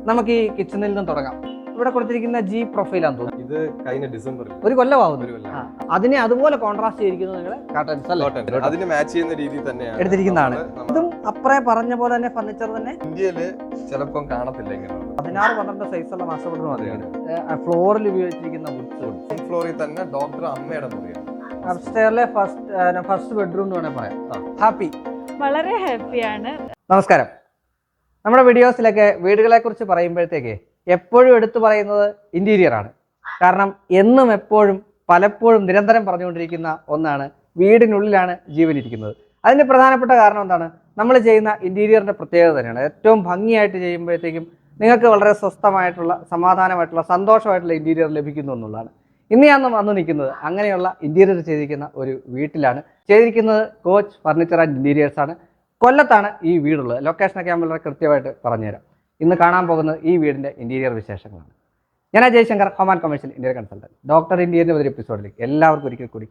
നമുക്ക് ഈ കിച്ചണിൽ നിന്ന് തുടങ്ങാം. ഇവിടെ കൊടുത്തിരിക്കുന്ന ജി പ്രൊഫൈലാന്ന് തോന്നുന്നു. ഇത് കഴിഞ്ഞ ഡിസംബറിൽ ഒരു കൊല്ലമാവുന്നു. അതിനെ അതുപോലെ കോൺട്രാസ്റ്റ് ചെയ്തിരിക്കുന്നത് നിങ്ങളെ കർട്ടൻസ് അല്ലേ? അതിന് മാച്ച് ചെയ്യുന്ന രീതിയിൽ തന്നെയാണ് എടുത്തിരിക്കുന്നതാണ്. ഇതും അപ്പറേ പറഞ്ഞ പോലെ തന്നെ ഫർണിച്ചർ തന്നെ ഇന്ത്യയില് ചിലപ്പം കാണത്തില്ല ഇങ്ങനെ 16-12 സൈസുള്ള മാസ്റ്റർ ബെഡ്റൂം അതിലാണ്. ഫ്ലോറിൽ ഉപയോഗിച്ചിരിക്കുന്ന വുഡ് ഫ്ലോറിൽ തന്നെ ഡോക്ടർ അമ്മയുടെ മുറിയാണ്. അപ്സ്റ്റെയറിലെ ഫസ്റ്റ് ബെഡ്റൂം എന്ന് വേണേൽ പറയാം. ഹാപ്പി, വളരെ ഹാപ്പിയാണ്. നമസ്കാരം. നമ്മുടെ വീഡിയോസിലൊക്കെ വീടുകളെ കുറിച്ച് പറയുമ്പോഴത്തേക്ക് എപ്പോഴും എടുത്തു പറയുന്നത് ഇന്റീരിയർ ആണ്. കാരണം എന്നും എപ്പോഴും പലപ്പോഴും നിരന്തരം പറഞ്ഞുകൊണ്ടിരിക്കുന്ന ഒന്നാണ് വീടിനുള്ളിലാണ് ജീവനിരിക്കുന്നത്. അതിന്റെ പ്രധാനപ്പെട്ട കാരണം എന്താണ്? നമ്മൾ ചെയ്യുന്ന ഇന്റീരിയറിന്റെ പ്രത്യേകത തന്നെയാണ്. ഏറ്റവും ഭംഗിയായിട്ട് ചെയ്യുമ്പോഴത്തേക്കും നിങ്ങൾക്ക് വളരെ സ്വസ്ഥമായിട്ടുള്ള, സമാധാനമായിട്ടുള്ള, സന്തോഷമായിട്ടുള്ള ഇന്റീരിയർ ലഭിക്കുന്നു എന്നുള്ളതാണ്. ഇന്ന് ഞാൻ വന്ന് നിൽക്കുന്നത് അങ്ങനെയുള്ള ഇന്റീരിയർ ചെയ്തിരിക്കുന്ന ഒരു വീട്ടിലാണ്. ചെയ്തിരിക്കുന്നത് കോച്ച് ഫർണിച്ചർ ആൻഡ് ഇന്റീരിയേഴ്സ് ആണ്. കൊല്ലത്താണ് ഈ വീടുള്ളത്. ലൊക്കേഷനൊക്കെ ഞാൻ വളരെ കൃത്യമായിട്ട് പറഞ്ഞുതരാം. ഇന്ന് കാണാൻ പോകുന്നത് ഈ വീടിൻ്റെ ഇൻറ്റീരിയർ വിശേഷങ്ങളാണ്. ഞാൻ Jaishankar, home and commercial interior consultant. Doctor ഇന്ത്യയുടെ ഒരു എപ്പിസോഡിലേക്ക് എല്ലാവർക്കും ഒരിക്കൽ കൂടി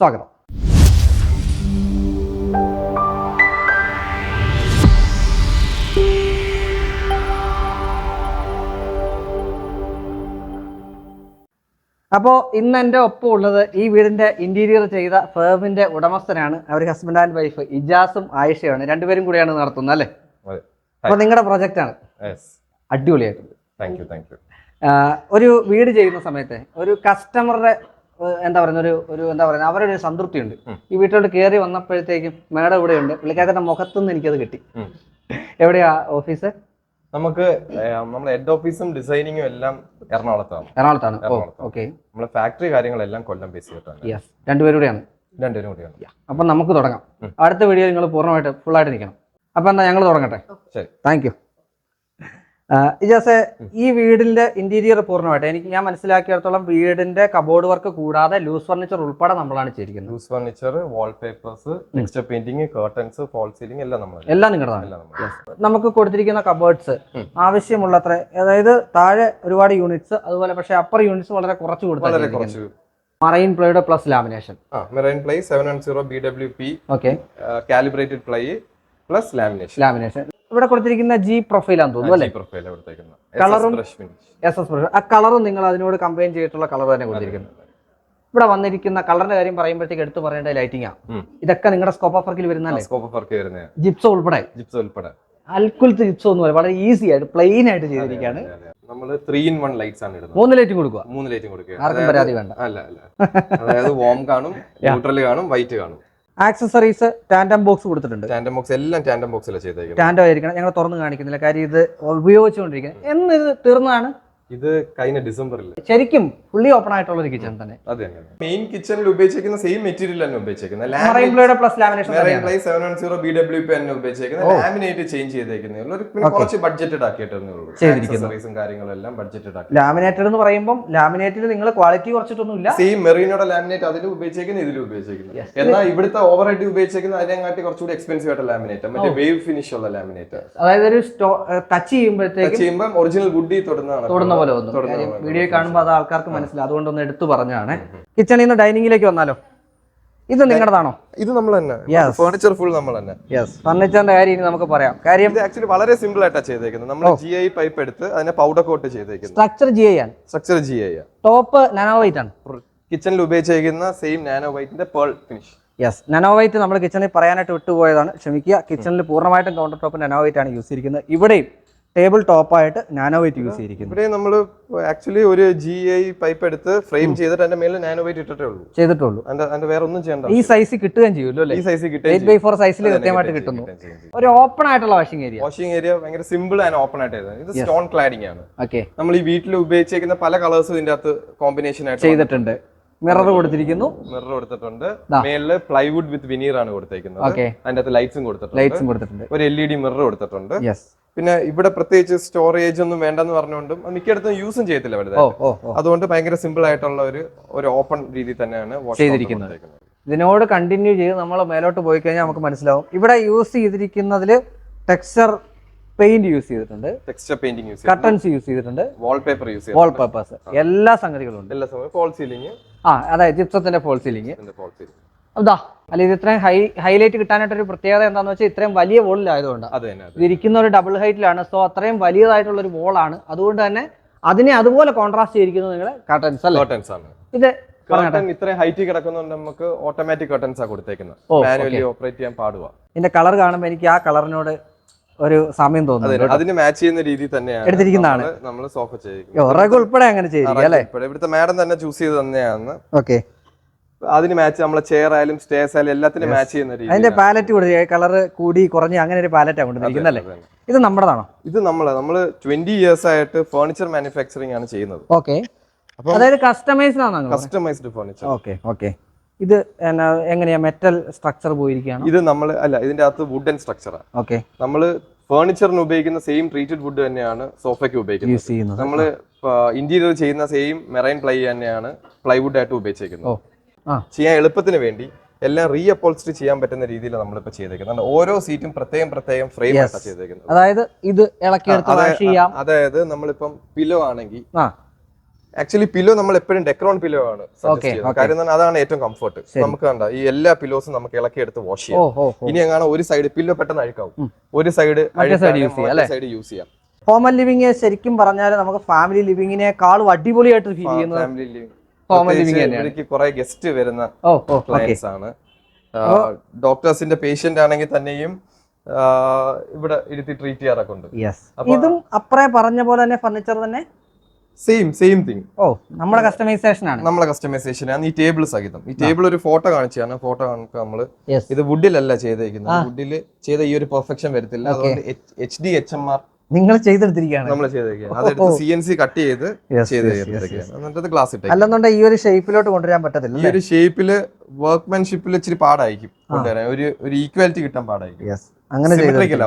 സ്വാഗതം. അപ്പോൾ ഇന്ന് എൻ്റെ ഒപ്പം ഉള്ളത് ഈ വീടിൻ്റെ ഇൻറ്റീരിയർ ചെയ്ത ഫേമിൻ്റെ ഉടമസ്ഥനാണ്. അവർ ഹസ്ബൻഡ് ആൻഡ് വൈഫ് ഇജാസും ആയിഷയാണ്. രണ്ടുപേരും കൂടിയാണ് നടത്തുന്നത് അല്ലേ? അപ്പോൾ നിങ്ങളുടെ പ്രൊജക്റ്റാണ്. അടിപൊളിയായിട്ടുണ്ട്. ഒരു വീട് ചെയ്യുന്ന സമയത്ത് ഒരു കസ്റ്റമറുടെ അവരുടെ ഒരു സംതൃപ്തി ഉണ്ട്. ഈ വീട്ടിലോട്ട് കയറി വന്നപ്പോഴത്തേക്കും മേഡം ഇവിടെ ഉണ്ട്, പുള്ളിക്കാരുടെ മുഖത്തുനിന്ന് എനിക്കത് കിട്ടി. എവിടെയാ ഓഫീസ്? നമുക്ക് നമ്മുടെ ഹെഡ് ഓഫീസും ഡിസൈനിങ്ങും എല്ലാം എറണാകുളത്താണ്. ഓക്കെ. നമ്മുടെ ഫാക്ടറി കാര്യങ്ങളെല്ലാം കൊല്ലം ബേസ് ചെയ്തിട്ടാണ്. രണ്ടുപേരും കൂടിയാണ്. അപ്പൊ നമുക്ക് തുടങ്ങാം. അടുത്ത വീഡിയോ നിങ്ങൾ പൂർണ്ണമായിട്ട് ഫുള്ളായിട്ട് നിൽക്കണം. അപ്പൊ എന്താ ഞങ്ങൾ തുടങ്ങട്ടെ? ശരി, താങ്ക് യു. ഇജാസെ, ഈ വീടിന്റെ ഇന്റീരിയർ പൂർണ്ണമായിട്ട് ഞാൻ മനസ്സിലാക്കിയിടത്തോളം വീടിന്റെ കബോർഡ് വർക്ക് കൂടാതെ ലൂസ് ഫർണിച്ചർ ഉൾപ്പെടെ നമ്മളാണ് ചെയ്തിരിക്കുന്നത്. Loose furniture, wallpapers, texture painting, curtains, fall ceiling എല്ലാം നിങ്ങളുടെതാണ്. നമുക്ക് കൊടുത്തിരിക്കുന്ന കബോർഡ്സ് ആവശ്യമുള്ളത്ര, അതായത് താഴെ ഒരുപാട് യൂണിറ്റ്സ്, അതുപോലെ പക്ഷേ അപ്പർ യൂണിറ്റ്സ് വളരെ കുറച്ച് കൊടുത്തു. മറൈൻ പ്ലൈയുടെ plus lamination. Marine ply 710 BWP. Okay. Calibrated ply plus lamination. ഇവിടെ കൊടുത്തിരിക്കുന്ന ജി പ്രൊഫൈലാന്ന് തോന്നുന്നു അല്ലേ? കളറും ആ കളറും നിങ്ങൾ അതിനോട് കമ്പൈൻ ചെയ്തിട്ടുള്ള കളർ തന്നെ കൊടുത്തിരിക്കുന്നത്. ഇവിടെ വന്നിരിക്കുന്ന കളറിന്റെ കാര്യം പറയുമ്പോഴത്തേക്ക് എടുത്തു പറയേണ്ട ലൈറ്റിംഗ് ആണ്. ഇതൊക്കെ നിങ്ങളുടെ സ്കോപ്പ് ഓഫ് വർക്കിൽ വരുന്നല്ലേ? ജിപ്സോ ഉൾപ്പെടെ അൽക്കുലത്ത് ജിപ്സോ എന്ന് പറയും. വളരെ ഈസി ആയിട്ട് പ്ലെയിൻ ആയിട്ട് ചെയ്തിരിക്കുകയാണ്. നമ്മൾ 3-in-1 ലൈറ്റ്സ് ആണ് ഇടുന്നത്. 3 ലൈറ്റും കൊടുക്കുക. 3 ലൈറ്റും കൊടുക്കുക. ആർക്കും പരാതി വേണ്ട. അതായത് വാം കാണും, ന്യൂട്രൽ കാണും, വൈറ്റ് കാണും. ആക്സസറീസ് ടാൻഡം ബോക്സ് കൊടുത്തിട്ടുണ്ട്. ടാൻഡം ബോക്സ് എല്ലാം ടാൻഡം ബോക്സിലാണ് ചെയ്തേക്കുന്നത്. ടാൻഡം ആയിരിക്കണം. ഞങ്ങൾ തുറന്ന് കാണിക്കുന്നില്ല, കാര്യം ഇത് ഉപയോഗിച്ചുകൊണ്ടിരിക്കുന്നത്. എന്ന് ഇത് തീർന്നതാണ്. ഇത് കഴിഞ്ഞ ഡിസംബറിൽ ശരിക്കും ഫുള്ളി ഓപ്പൺ ആയിട്ടുള്ള ഒരു കിച്ചൺ തന്നെ. അതെ, മെയിൻ കിച്ചണിൽ ഉപയോഗിച്ചിരിക്കുന്ന സെയിം മെറ്റീരിയൽ തന്നെ ഉപയോഗിച്ചിരിക്കുന്നത്. മറൈൻ പ്ലൈയുടെ plus lamination. Marine ply 710 BWP തന്നെ ഉപയോഗിച്ചിരിക്കുന്നത്. ലാമിനേറ്റ് ചേഞ്ച് ചെയ്തേക്കുന്നേ ഉള്ളൂ. പിന്നെ കുറച്ച് ബഡ്ജറ്റഡ് ആക്കിയിട്ടേ ഉള്ളൂ. ആക്സസറീസും കാര്യങ്ങളെല്ലാം ബഡ്ജറ്റഡ് ആക്കി. ലാമിനേറ്റഡ് എന്ന് പറയുമ്പോൾ ലാമിനേറ്റിൽ നിങ്ങൾ ക്വാളിറ്റി കുറച്ചിട്ടൊന്നുമില്ല. സെയിം മെറീനോടെ ലാമിനേറ്റ് അതിലും ഉപയോഗിച്ചിരിക്കുന്നത്, ഇതിലും ഉപയോഗിച്ചിരിക്കുന്നത്. എന്നാൽ ഇവിടുത്തെ ഓവർ ഹെഡ് ഉപയോഗിച്ചിരിക്കുന്നത് അതിനെക്കാട്ടി കുറച്ചുകൂടി എക്സ്പെൻസീവ് ആയിട്ട് ലാമിനേറ്റ്, മറ്റേ വേവ് ഫിനിഷ് ഉള്ള ലാമിനേറ്റ്. അതായത് ഒരു ടച്ച് ചെയ്യുമ്പോൾ ഒറിജിനൽ വുഡി തൊടുന്ന പോലെ തോന്നും. വീഡിയോ കാണുമ്പോൾ അത് ആൾക്കാർക്ക് മനസ്സിലാവും. അതുകൊണ്ടൊന്ന് എടുത്തു പറഞ്ഞാണ്. കിച്ചണിൽ നിന്ന് ഡൈനിങ്ങിലേക്ക് വന്നാലോ? ഇത് നിങ്ങളുടെതാണോ? ഇത് നമ്മൾ തന്നെ. ഫർണിച്ചർ ഫുൾ നമ്മൾ തന്നെ. ഫർണിച്ചറിന്റെ കാര്യം ഇനി നമുക്ക് പറയാം. കാര്യം ആക്ച്വലി വളരെ സിമ്പിൾ ആയിട്ടാണ് ചെയ്തേക്കുന്നത്. നമ്മൾ GI പൈപ്പ് എടുത്ത് അതിനെ പൗഡർ കോട്ട് ചെയ്തേക്കുന്നത്. Structure GI. Top nano white ആണ്. കിച്ചണിൽ ഉപയോഗിച്ചിരിക്കുന്ന സെയിം നാനോ വൈറ്റിന്റെ പേൾ ഫിനിഷ്. നാനോ വൈറ്റ് നമ്മൾ കിച്ചണിൽ പറയാനായിട്ട് വിട്ടുപോയതാണ്, ക്ഷമിക്കുക. കിച്ചണിൽ പൂർണ്ണമായിട്ടും കൗണ്ടർ ടോപ്പ് നാനോ വൈറ്റ് ആണ് യൂസ് ചെയ്തിരിക്കുന്നത്. ഇവിടെയും ടേബിൾ ടോപ്പായിട്ട് നാനോ വൈറ്റ് യൂസ് ചെയ്തിരിക്കുന്നു. ഇവിടെ നമ്മൾ ആക്ച്വലി ഒരു GI പൈപ്പ് എടുത്ത് ഫ്രെയിം ചെയ്തിട്ട് അതിന്റെ മേലെ നാനോ വൈറ്റ് ചെയ്തിട്ടുള്ളൂ. അതിന്റെ വേറെ ഒന്നും ചെയ്യണ്ട. ഈ സൈസിൽ കിട്ടുകയും ചെയ്യുമല്ലോ അല്ലേ? ഈ സൈസിൽ 8x4 സൈസിൽ കൃത്യമായിട്ട് കിട്ടുന്നു. ഒരു ഓപ്പൺ ആയിട്ടുള്ള വാഷിംഗ് ഏരിയ ഭയങ്കര സിമ്പിൾ ആൻഡ് ഓപ്പൺ ആയിട്ട്. ഇത് സ്റ്റോൺ ക്ലാഡിംഗ് ആണ്. ഓക്കെ. നമ്മൾ ഈ വീട്ടിൽ ഉപയോഗിച്ചിരിക്കുന്ന പല കളേഴ്സും ഇതിന്റെ അകത്ത് കോമ്പിനേഷൻ ആയിട്ട് ചെയ്തിട്ടുണ്ട്. മിറർ കൊടുത്തിട്ടുണ്ട്. മേളില് പ്ലൈവുഡ് വിത്ത് വിനീർ ആണ് കൊടുത്തേക്കുന്നത്. അതിന്റെ അകത്ത് ലൈറ്റ്സും കൊടുത്തിട്ടുണ്ട്. ഒരു LED മിറർ കൊടുത്തിട്ടുണ്ട്. പിന്നെ ഇവിടെ പ്രത്യേകിച്ച് സ്റ്റോറേജ് ഒന്നും വേണ്ടെന്ന് പറഞ്ഞുകൊണ്ടും മിക്കയിടത്തും യൂസും ചെയ്യത്തില്ല വലുതായിട്ട്. അതുകൊണ്ട് ഭയങ്കര സിമ്പിൾ ആയിട്ടുള്ള ഒരു ഓപ്പൺ രീതി തന്നെയാണ് ചെയ്തിരിക്കുന്നത്. ഇതിനോട് കണ്ടിന്യൂ ചെയ്ത് നമ്മൾ മേലോട്ട് പോയി കഴിഞ്ഞാൽ നമുക്ക് മനസ്സിലാവും. ഇവിടെ യൂസ് ചെയ്തിരിക്കുന്നതിൽ ടെക്സ്ചർ പെയിന്റ് യൂസ് ചെയ്തിട്ടുണ്ട്, texture painting use curtains use ചെയ്തിട്ടുണ്ട്, വാൾപേപ്പേഴ്സ്, എല്ലാ സംഗതികളും ഉണ്ട്. ഫാൾ സീലിംഗ്, അതായത് ജിപ്സത്തിന്റെ ഫാൾ സീലിംഗ്. അതാ അല്ല ഇത് ഇത്രയും ഹൈലൈറ്റ് കിട്ടാനായിട്ടൊരു പ്രത്യേകത എന്താണെന്ന് വെച്ചാൽ ഇത്രയും വലിയ വോളിലായതുകൊണ്ട് ഇത് ഇരിക്കുന്ന ഒരു ഡബിൾ ഹൈറ്റിലാണ്. സോ അത്രയും വലിയതായിട്ടുള്ള ഒരു വോളാണ്. അതുകൊണ്ട് തന്നെ അതിനെ അതുപോലെ കോൺട്രാസ്റ്റ് ചെയ്തിരിക്കുന്നത് നിങ്ങളുടെ കർട്ടൻസ് അല്ലേ? കർട്ടൻസ് ആണ്. ഇത് ഇത്രയും ഹൈറ്റ് കിടക്കുന്നതുകൊണ്ട് നമുക്ക് ഓട്ടോമാറ്റിക് കർട്ടൻസ് ആണ് കൊടുത്തേക്കുന്നത്. മാനുവലി ഓപ്പറേറ്റ് ചെയ്യാൻ പാടുക. ഇതിന്റെ കളർ കാണുമ്പോൾ എനിക്ക് ആ കളറിനോട് ഒരു സാമ്യം തോന്നുന്നു. അതിന് മാച്ച് ചെയ്യുന്ന രീതിയിൽ തന്നെയാണ് എടുത്തിരിക്കുന്നതാണ് നമ്മൾ സോഫ ചെയ്യുന്നത്. ഉൾപ്പെടെ അങ്ങനെ ചെയ്തിരിക്കും അല്ലേ? ഇവിടുത്തെ മാഡം തന്നെ ചൂസ് ചെയ്ത് തന്നെയാണ്. ഓക്കെ, അതിന് മാച്ച് നമ്മളെ ചെയർ ആയാലും സ്റ്റേഴ്സ് ആയാലും എല്ലാത്തിനും മാച്ച് ചെയ്യുന്ന രീതി. അതിന്റെ പാലറ്റ് കൊടുത്ത് കളർ കൂടി കുറഞ്ഞ് അങ്ങനെ ഒരു പാലറ്റ് കൊണ്ടിരിക്കുന്നത് അല്ലേ? ഇത് നമ്മുടെതാണോ? ഇത് നമ്മള് 20 years ആയിട്ട് ഫർണിച്ചർ മാനുഫാക്ചറിംഗ് ആണ് ചെയ്യുന്നത്. ഓക്കെ, അതായത് കസ്റ്റമൈസ്ഡ് ആണ്. Customised furniture. Okay okay. ഇത് എങ്ങനെയാ മെറ്റൽ സ്ട്രക്ചർ പോയിരിക്കുകയാണ്? ഇത് നമ്മൾ അല്ല, ഇതിന്റെ അകത്ത് വുഡൻ സ്ട്രക്ചറാണ്. ഓക്കെ, നമ്മള് ഫർണിച്ചറിന് ഉപയോഗിക്കുന്ന സെയിം ട്രീറ്റഡ് വുഡ് തന്നെയാണ് സോഫയ്ക്ക് ഉപയോഗിക്കുന്നത്. നമ്മള് ഇന്റീരിയർ ചെയ്യുന്ന സെയിം മെറൈൻ പ്ലൈ തന്നെയാണ് പ്ലൈവുഡ് ആയിട്ട് ഉപയോഗിച്ചേക്കുന്നത്. ചെയ്യാൻ എളുപ്പത്തിന് വേണ്ടി എല്ലാം റീ അപ്പോൾസ്റ്ററി ചെയ്യാൻ പറ്റുന്ന രീതിയിൽ നമ്മളിപ്പോ ചെയ്തേക്കുന്നത്. ഓരോ സീറ്റും പ്രത്യേകം ഫ്രെയിം ആയിട്ടാണ് ചെയ്തേക്കുന്നത്. അതായത് ഇത് ഇളക്കിയെടുത്ത് വാഷ് ചെയ്യാം. അതായത് നമ്മളിപ്പം പില്ലോ ആണെങ്കിൽ ആക്ച്വലി പില്ലോ നമ്മൾ എപ്പോഴും ഡെക്രോൺ പില്ലോ ആണ് സജസ്റ്റ് ചെയ്യുന്നത്. കാര്യം അതാണ് ഏറ്റവും കംഫർട്ട്. നമുക്ക് കണ്ട ഈ എല്ലാ പില്ലോസും നമുക്ക് ഇളക്കിയെടുത്ത് വാഷ് ചെയ്യാം. ഇനി അങ്ങനെ ഒരു സൈഡ് പില്ലോ പെട്ടെന്ന് അഴുക്കാവും, ഒരു സൈഡ് യൂസ് ചെയ്യാം. ഹോം ലിവിംഗ് ശരിക്കും പറഞ്ഞാൽ നമുക്ക് ഫാമിലി ലിവിങ്ങിനേക്കാളും അടിപൊളിയായിട്ട് ഫീൽ ചെയ്യുന്നത് ഫാമിലി ലിവിംഗ്. എനിക്ക് കുറെ ഗസ്റ്റ് വരുന്ന ക്ലയൻസ് ആണ്. ഡോക്ടേഴ്സിന്റെ പേഷ്യന്റ് ആണെങ്കിൽ തന്നെയും ഇവിടെ ഇരുത്തി ട്രീറ്റ് ചെയ്യാറൊക്കെ ഉണ്ട്. ഇതും അപ്പറേ പറഞ്ഞ പോലെ തന്നെ ഫർണിച്ചർ തന്നെ സെയിം തിങ്. നമ്മുടെ കസ്റ്റമൈസേഷൻ ആണ്. നമ്മളെ കസ്റ്റമൈസേഷൻ ആണ് ഈ ടേബിൾ സഹിതം. ഈ ടേബിൾ ഒരു ഫോട്ടോ കാണിച്ചാണ്. ഫോട്ടോ കാണിക്കുക നമ്മള് ഇത് വുഡിലല്ല ചെയ്തേക്കുന്നത്. വുഡില് ചെയ്ത ഈ ഒരു പെർഫെക്ഷൻ വരത്തില്ല. അതുകൊണ്ട് HD HMR നിങ്ങൾ ചെയ്തെടുത്തിരിക്കുകയാണ്. നമ്മൾ ചെയ്തേക്കുകയാണ്. അതെടുത്ത് CNC കട്ട് ചെയ്ത് എന്നിട്ട് ഗ്ലാസ് ഇട്ടേ. അല്ലെന്നുണ്ടെങ്കിൽ ഈ ഒരു ഷേപ്പിലോട്ട് കൊണ്ടുവരാൻ പറ്റത്തില്ല. ഈ ഒരു ഷേപ്പില് വർക്ക്മാൻഷിപ്പിൽ ഇച്ചിരി പാടായിരിക്കും കൊണ്ടുവരാൻ. ഒരു ഈക്വാലിറ്റി കിട്ടാൻ പാടായിരിക്കും. അങ്ങനെ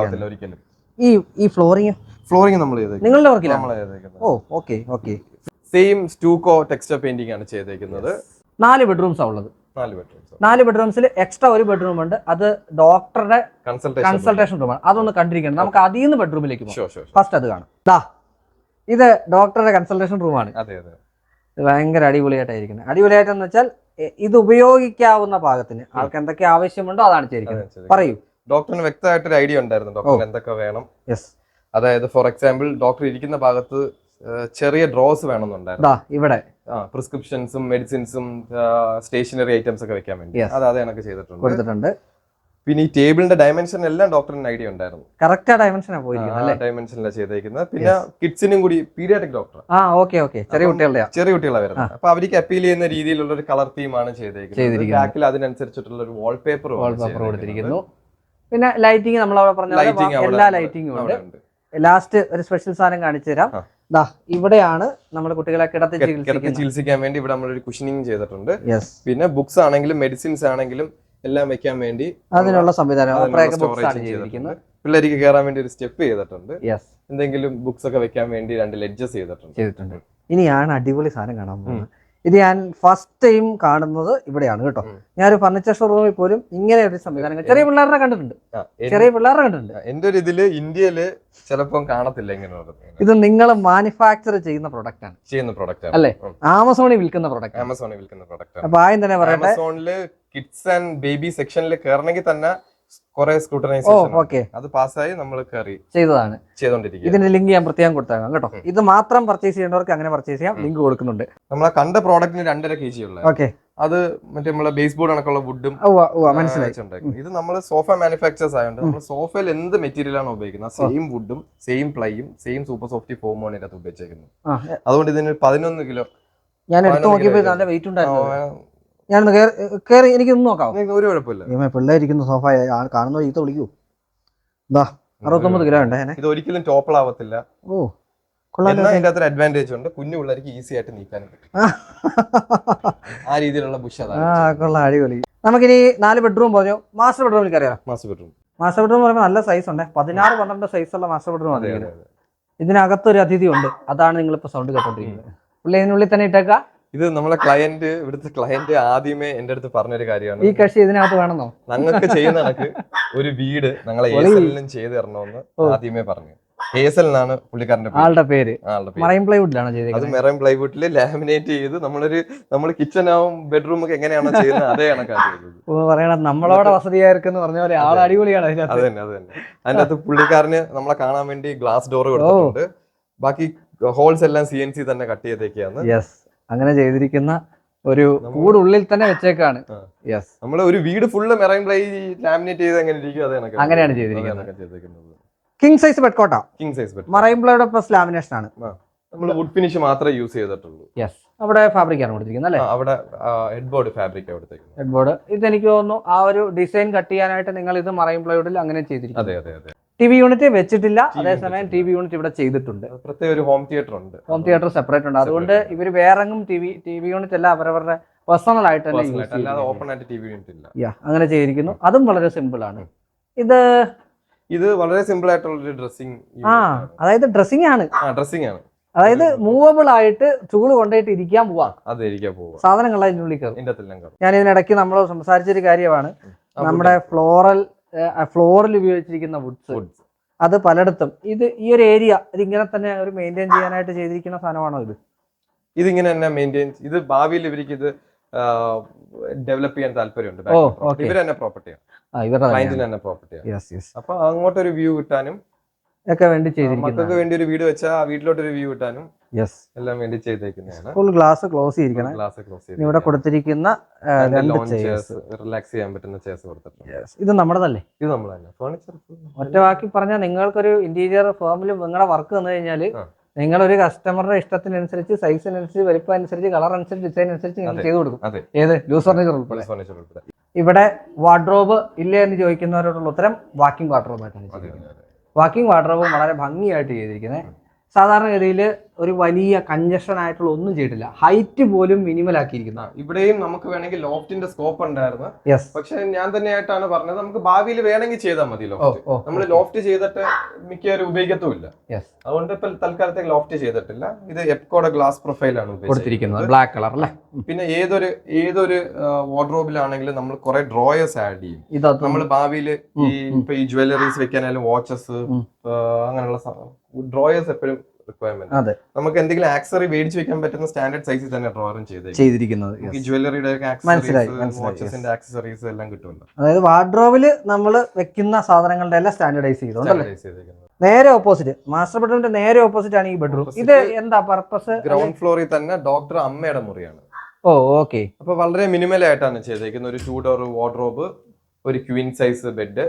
ആവത്തില്ല ഒരിക്കലും. ഈ ഫ്ലോറിംഗ് നമ്മൾ ചെയ്തേക്കുന്നത്. നിങ്ങളുടെ വർക്കിലാണ്. Okay okay. Same stucco texture painting ആണ് ചെയ്തേക്കുന്നത്. 4 ബെഡ്റൂംസ് ഉള്ളത്. 4 ബെഡ്റൂംസിൽ എക്സ്ട്രാ ഒരു ബെഡ്റൂം ഉണ്ട്. അത് ഡോക്ടറുടെ കൺസൾട്ടേഷൻ റൂമാണ്. അതൊന്ന് കണ്ടിരിക്കണം. നമുക്ക് അതിൽ നിന്ന് ബെഡ്റൂമിലേക്ക് പോകാം. ഫസ്റ്റ് അത് കാണാം. ഇത് ഡോക്ടറുടെ കൺസൾട്ടേഷൻ റൂമാണ്. ഭയങ്കര അടിപൊളിയായിട്ടായിരിക്കുന്നത്. അടിപൊളിയായിട്ടെന്ന് വെച്ചാൽ ഇത് ഉപയോഗിക്കാവുന്ന പാകത്തിന് ആൾക്ക് എന്തൊക്കെ ആവശ്യമുണ്ടോ അതാണ് ചെയ്തിരിക്കുന്നത്. പറയൂ. ഡോക്ടറിന് വ്യക്തമായിട്ടൊരു ഐഡിയ ഉണ്ടായിരുന്നു ഡോക്ടറിന് എന്തൊക്കെ വേണം. അതായത് ഫോർ എക്സാമ്പിൾ ഡോക്ടർ ഇരിക്കുന്ന ഭാഗത്ത് ചെറിയ ഡ്രോസ് വേണമെന്നുണ്ടായിരുന്നു. ഇവിടെ പ്രിസ്ക്രിപ്ഷൻസും മെഡിസിൻസും സ്റ്റേഷനറി ഐറ്റംസ് ഒക്കെ വെക്കാൻ വേണ്ടി അത് എനിക്ക് ചെയ്തിട്ടുണ്ട്. പിന്നെ ഈ ടേബിളിന്റെ ഡയമെൻഷൻ എല്ലാം ഡോക്ടറിന് ഐഡിയ ഉണ്ടായിരുന്നു. കറക്റ്റ് ഡയമെൻഷനിലാണ് ചെയ്തേക്കുന്നത്. പിന്നെ കിഡ്സിനും കൂടി പീഡിയാട്രിക് ഡോക്ടർ. ചെറിയ കുട്ടികളെ വരുന്നത്. അപ്പൊ അവർക്ക് അപ്പീൽ ചെയ്യുന്ന രീതിയിലുള്ള ഒരു കളർ തീമാണ് ചെയ്തേക്കുന്നത്. ബാക്കിൽ അതിനനുസരിച്ചിട്ടുള്ള ഒരു വാൾപേപ്പർ കൊടുത്തിരിക്കുന്നു. പിന്നെ ലൈറ്റിംഗ് നമ്മൾ അവിടെ പറഞ്ഞ എല്ലാ ലൈറ്റിംഗും ഉണ്ട്. ലാസ്റ്റ് ഒരു സ്പെഷ്യൽ സാധനം കാണിച്ചു തരാം. ഇവിടെയാണ് നമ്മുടെ കുട്ടികളെ കിടത്തി ചികിത്സിക്കാൻ വേണ്ടി ഇവിടെ നമ്മളൊരു കുഷനിങ് ചെയ്തിട്ടുണ്ട്. പിന്നെ ബുക്സ് ആണെങ്കിലും മെഡിസിൻസ് ആണെങ്കിലും എല്ലാം വെക്കാൻ വേണ്ടി അതിനുള്ള സംവിധാനം പിള്ളേർക്ക് കയറാൻ വേണ്ടി ഒരു സ്റ്റെപ്പ് ചെയ്തിട്ടുണ്ട്. എന്തെങ്കിലും ബുക്സ് ഒക്കെ വെക്കാൻ വേണ്ടി 2 ലെഡ്ജസ് ചെയ്തിട്ടുണ്ട്. ഇനിയാണ് അടിപൊളി സാധനം കാണാൻ പോകുന്നത്. ഇത് ഞാൻ ഫസ്റ്റ് ടൈം കാണുന്നത് ഇവിടെയാണ് കേട്ടോ. ഞാനൊരു ഫർണിച്ചർ ഷോറൂമിൽ പോലും ഇങ്ങനെ ഒരു സംവിധാനം ചെറിയ പിള്ളേരെ കണ്ടിട്ടുണ്ട്. എന്റെ ഒരു ഇതില് ഇന്ത്യയില് ചിലപ്പം കാണത്തില്ല ഇങ്ങനെ. ഇത് നിങ്ങൾ മാനുഫാക്ചർ ചെയ്യുന്ന പ്രൊഡക്റ്റ് അല്ലേ? ആമസോണിൽ വിൽക്കുന്ന പ്രൊഡക്റ്റ്. അപ്പൊ ആദ്യം തന്നെ പറയട്ടെ, ആമസോണില് കിഡ്സ് ആൻഡ് ബേബി സെക്ഷനിൽ കയറണമെങ്കിൽ തന്നെ കുറെ സ്ക്രൂട്ടനൈസേഷൻ അത് പാസ്സായി നമ്മൾ ചെയ്തോണ്ടിരിക്കും. ഇതിന്റെ ലിങ്ക് ഞാൻ പ്രത്യേകം കൊടുത്തേക്കാം കേട്ടോ. ഇത് മാത്രം പർച്ചേസ് ചെയ്യേണ്ടവർക്ക് അങ്ങനെ പർച്ചേസ് ചെയ്യാം. ലിങ്ക് കൊടുക്കുന്നുണ്ട്. നമ്മളെ കണ്ട പ്രോഡക്റ്റിന് 2.5 kg ഉള്ള അത് മറ്റേ നമ്മളെ ബേസ് ബോർഡ് കണക്കുള്ള വുഡും മനസ്സിലായി. ഇത് നമ്മൾ സോഫ മാനുഫാക്ചേഴ്സ് ആയതുകൊണ്ട് നമ്മൾ സോഫയിൽ എന്ത് മെറ്റീരിയൽ ആണ് ഉപയോഗിക്കുന്നത് സെയിം വുഡും സെയിം പ്ലൈയും സെയിം സൂപ്പർ സോഫ്റ്റ് ഫോമാണ് ഇതിനകത്ത് ഉപയോഗിച്ചേക്കുന്നത്. അതുകൊണ്ട് ഇതിന് 11 കിലോ. ഞാൻ എടുത്ത് നോക്കിയപ്പോൾ നല്ല വെയിറ്റ് ഉണ്ടായിരുന്നു. ഞാനൊന്ന് കയറി എനിക്കൊന്നും നോക്കാം. ഒരു കുഴപ്പമില്ല. പിള്ളേരിക്കുന്ന സോഫ കാണുന്ന ഈത്ത വിളിക്കൂ. 69 കിലോ ഉണ്ട്. ഇത് ഒരിക്കലും ടോപ്പിളാവത്തില്ല. അതിന്റെ അത്ര അഡ്വാൻറ്റേജ് ഉണ്ട്. കുഞ്ഞു പിള്ളേർക്ക് ഈസി ആയിട്ട് നീക്കാനും പറ്റും. ആ രീതിയിലുള്ള ബുഷ് അടിപൊളി. നമുക്കിനി 4 ബെഡ്റൂം പറഞ്ഞു. മാസ്റ്റർ ബെഡ്റൂമിൽ അറിയാം. മാസ്റ്റർ ബെഡ്റൂം പറയുമ്പോൾ നല്ല സൈസ് ഉണ്ട്. 16-12 സൈസുള്ള മാസ്റ്റർ ബെഡ്റൂം ആണ്. ഇതിനകത്തൊരു അതിഥി ഉണ്ട്. അതാണ് നിങ്ങളിപ്പോ സൗണ്ട് കേട്ടോണ്ടിരിക്കുന്നത്. പുള്ളി ഇതിനുള്ളിൽ തന്നെ ഇട്ടേക്ക. ഇത് നമ്മളെ ഇവിടുത്തെ ക്ലയന്റ് ആദ്യമേ എന്റെ അടുത്ത് പറഞ്ഞൊരു കാര്യമാണ്. ഈ കക്ഷി ഇതിനകത്ത് വേണമെന്നോ? ഞങ്ങൾക്ക് ചെയ്യുന്ന കണക്ക് ഒരു വീട് ഞങ്ങളെ ചെയ്ത് തരണമെന്ന് ആദ്യമേ പറഞ്ഞു. ഹേസൽ എന്നാണ് പുള്ളിക്കാരന്റെ ആളുടെ പേര്. ആളുടെ പേര്. മറൈൻ പ്ലൈവുഡിലാണ് അത് ചെയ്തേക്കുന്നത്. മെറൈൻ പ്ലൈവുഡിൽ ലാമിനേറ്റ് ചെയ്ത് നമ്മൾ കിച്ചണും ബെഡ്റൂം ഒക്കെ എങ്ങനെയാണോ ചെയ്യുന്നത് അതേ കണക്കാണ് ചെയ്തത്. പറയണ നമ്മളോടെ വസതിയായിരിക്കും പറഞ്ഞ പോലെ ആൾ അടിപൊളിയാണ് അത് തന്നെ അതിന്റെ അകത്ത് പുള്ളിക്കാരന് നമ്മളെ കാണാൻ വേണ്ടി ഗ്ലാസ് ഡോർ കൊടുത്തിട്ടുണ്ട്. ബാക്കി ഹോൾസ് എല്ലാം CNC തന്നെ കട്ട് ചെയ്തേക്കാണ്. യെസ്, അങ്ങനെ ചെയ്തിരിക്കുന്ന ഒരു കൂടുള്ളിൽ തന്നെ വെച്ചേക്കാണ്. യെസ്, നമ്മള് ഒരു വീട് ഫുള്ള് മെറൈൻ പ്ലൈ ലാമിനേറ്റ് ചെയ്ത് എങ്ങനെ ഇരിക്കും അതേ കണക്കാണ് അങ്ങനെയാണ് ചെയ്തിരിക്കുന്നത്. കിങ് സൈസ് ബെഡ് കോട്ട സൈസ് ബെഡ് മറൈൻ പ്ലൈയുടെ പ്ലസ് ലാമിനേഷൻ ആണ്. നമ്മൾ വുഡ് ഫിനിഷ് മാത്രമേ യൂസ് ചെയ്തിട്ടുള്ളൂ. യെസ്, അവിടെ ഫാബ്രിക് ആണ് കൊടുത്തിരിക്കുന്നത് അല്ലേ? അവിടെ ഹെഡ് ബോർഡ് ഫാബ്രിക് കൊടുത്തിരിക്കുന്നത്. ഹെഡ് ബോർഡ് ഇത് എനിക്ക് തോന്നുന്നു ആ ഒരു ഡിസൈൻ കട്ട് ചെയ്യാനായിട്ട് നിങ്ങൾ ഇത് മറൈൻ പ്ലൈവുഡിൽ അങ്ങനെ ചെയ്തിരിക്കുന്നത്. അതെ അതെ അതെ. TV യൂണിറ്റ് വെച്ചിട്ടില്ല, അതേസമയം TV യൂണിറ്റ് ഇവിടെ ചെയ്തിട്ടുണ്ട്. പ്രത്യേക ഒരു ഹോം തിയേറ്റർ ഉണ്ട്. ഹോം തിയേറ്റർ സെപ്പറേറ്റ് ഉണ്ട്. അതുകൊണ്ട് ഇവർ വേറെങ്ങും TV യൂണിറ്റ് അല്ല, അവരവരുടെ പേഴ്സണൽ ആയിട്ട് തന്നെ യൂസ് ചെയ്യും. അല്ലാതെ ഓപ്പൺ ആയിട്ട് TV യൂണിറ്റ് ഇല്ല. അങ്ങനെ ചെയ്തിരിക്കുന്നു. അതും വളരെ സിമ്പിൾ ആണ്. ഇത് വളരെ സിമ്പിൾ ആയിട്ടുള്ള ഒരു ഡ്രസ്സിംഗ്. അതായത് ഡ്രസ്സിംഗ് ആണ്. ഡ്രസ്സിംഗ് ആണ്. അതായത് മൂവബിൾ ആയിട്ട് ചൂട് കൊണ്ടുപോയിട്ട് ഇരിക്കാൻ പോവാ. സാധനങ്ങൾ അതിനുള്ളിൽ കയറും. ഞാൻ ഇതിനിടയ്ക്ക് നമ്മൾ സംസാരിച്ചൊരു കാര്യമാണ് നമ്മുടെ ഫ്ലോറിൽ ഉപയോഗിച്ചിരിക്കുന്ന വുഡ്സ്. അത് പലയിടത്തും ഈ ഒരു ഏരിയ ഇതിങ്ങനെ തന്നെ ഒരു മെയിൻറ്റെയിൻ ചെയ്യാനായിട്ട് ചെയ്തിരിക്കുന്ന സാധനമാണോ ഇത്? ഇതിങ്ങനെ തന്നെ മെയിൻറ്റെയിൻ, ഇത് ഭാവിയിൽ ഇവർക്ക് ഇത് ഡെവലപ്പ് ചെയ്യാൻ താല്പര്യമുണ്ട്. ഇവർ തന്നെ പ്രോപ്പർട്ടിയാണ്, ക്ലയന്റിന് തന്നെ പ്രോപ്പർട്ടിയാണ്. അപ്പൊ അങ്ങോട്ടൊരു വ്യൂ കിട്ടാനും ഒക്കെ വേണ്ടി ചെയ്തിരിക്കുന്നു. മക്കൾക്ക് വേണ്ടി ഒരു വീട് വെച്ചാൽ ആ വീട്ടിലോട്ടൊരു വ്യൂ കിട്ടാനും എല്ലാം വേണ്ടി ചെയ്തേക്കുന്നതാണ്. ഫുൾ ഗ്ലാസ് ക്ലോസ് ചെയ്തിരിക്കണം. ഇവിടെ കൊടുത്തിരിക്കുന്ന റിലാക്സ് ചെയ്യാൻ പറ്റുന്ന ചെയർസ് കൊടുത്തിട്ടുണ്ട്. ഇത് നമ്മുടെതല്ലേ? ഇത് നമ്മളതന്നെ. ഫർണിച്ചർ ഒറ്റ വാക്കി പറഞ്ഞാൽ നിങ്ങൾക്കൊരു ഇന്റീരിയർ ഫേമിൽ നിങ്ങളുടെ വർക്ക് തന്നു കഴിഞ്ഞാൽ നിങ്ങളൊരു കസ്റ്റമറുടെ ഇഷ്ടത്തിനനുസരിച്ച്, സൈസിനനുസരിച്ച്, വലിപ്പം അനുസരിച്ച്, കളർ അനുസരിച്ച്, ഡിസൈൻ അനുസരിച്ച് നിങ്ങൾ ചെയ്ത് കൊടുക്കും. ഏത് ലൂസ് ഫർണിച്ചർ ഉൾപ്പെടെ. ഇവിടെ വാർഡ്രോബ് ഇല്ലേ എന്ന് ചോദിക്കുന്നവരോടുള്ള ഉത്തരം വാക്കിംഗ് വാർഡ്രോബായിട്ടാണ് ചെയ്തിരിക്കുന്നത്. വാക്കിംഗ് വാർഡ്രോബും വളരെ ഭംഗിയായിട്ട് ചെയ്തിരിക്കുന്നത്. സാധാരണഗതിയിൽ ഒരു വലിയ കൺജഷൻ ആയിട്ടുള്ള ഒന്നും ചെയ്തിട്ടില്ല. ഹൈറ്റ് പോലും മിനിമൽ ആക്കിയിരിക്കുന്ന. ഇവിടെയും നമുക്ക് വേണമെങ്കിൽ ലോഫ്റ്റിന്റെ സ്കോപ്പ് ഉണ്ടായിരുന്നു. പക്ഷെ ഞാൻ തന്നെയായിട്ടാണ് പറഞ്ഞത് നമുക്ക് ഭാവിയിൽ വേണമെങ്കിൽ ചെയ്താൽ മതി ലോഫ്റ്റ്. നമ്മൾ ലോഫ്റ്റ് ചെയ്തിട്ട് മിക്കവരും ഉപയോഗിക്കത്തുമില്ല. അതുകൊണ്ട് ഇപ്പൊ തൽക്കാലത്തേക്ക് ലോഫ്റ്റ് ചെയ്തിട്ടില്ല. ഇത് എപ്കോയുടെ ഗ്ലാസ് പ്രൊഫൈലാണ് കൊടുത്തിരിക്കുന്നത്, ബ്ലാക്ക് കളർ അല്ലേ? പിന്നെ ഏതൊരു വാർഡ്രോബിലാണെങ്കിലും നമ്മൾ കുറെ ഡ്രോയേഴ്സ് ആഡ് ചെയ്യും. നമ്മൾ ഭാവിയിൽ ഈ ജ്വല്ലറീസ് വെക്കാനായാലും വാച്ചസ് അങ്ങനെയുള്ള ഡ്രോയേഴ്സ് എപ്പോഴും റിക്വയർമെന്റ്. നമുക്ക് എന്തെങ്കിലും ആക്സറി മേടിച്ച് വെക്കാൻ പറ്റുന്ന സ്റ്റാൻഡേർഡ് സൈസിൽ തന്നെ ഡ്രോയറും ചെയ്തിരിക്കുന്നത്. ജ്വല്ലറിയുടെ വാച്ചസിന്റെ ആക്സസറീസ് എല്ലാം കിട്ടുമല്ലോ. അതായത് വാർഡ്രോബില് നമ്മൾ വെക്കുന്ന സാധനങ്ങളുടെ എല്ലാം സ്റ്റാൻഡർഡൈസ് ചെയ്തിരിക്കുന്നത്. നേരെ ഓപ്പോസിറ്റ്, മാസ്റ്റർ ബെഡ്റൂമിന്റെ നേരെ ഓപ്പോസിറ്റ് ആണ് ഈ ബെഡ്റൂം. ഇത് എന്താ പർപ്പസ്? ഗ്രൗണ്ട് ഫ്ലോറിൽ തന്നെ ഡോക്ടർ അമ്മയുടെ മുറിയാണ്. ഓക്കെ. അപ്പൊ വളരെ മിനിമൽ ആയിട്ടാണ് ചെയ്തേക്കുന്നത്. ഒരു 2 ഡോർ വാർഡ്രോബ്, ഒരു ക്വീൻ സൈസ് ബെഡ്,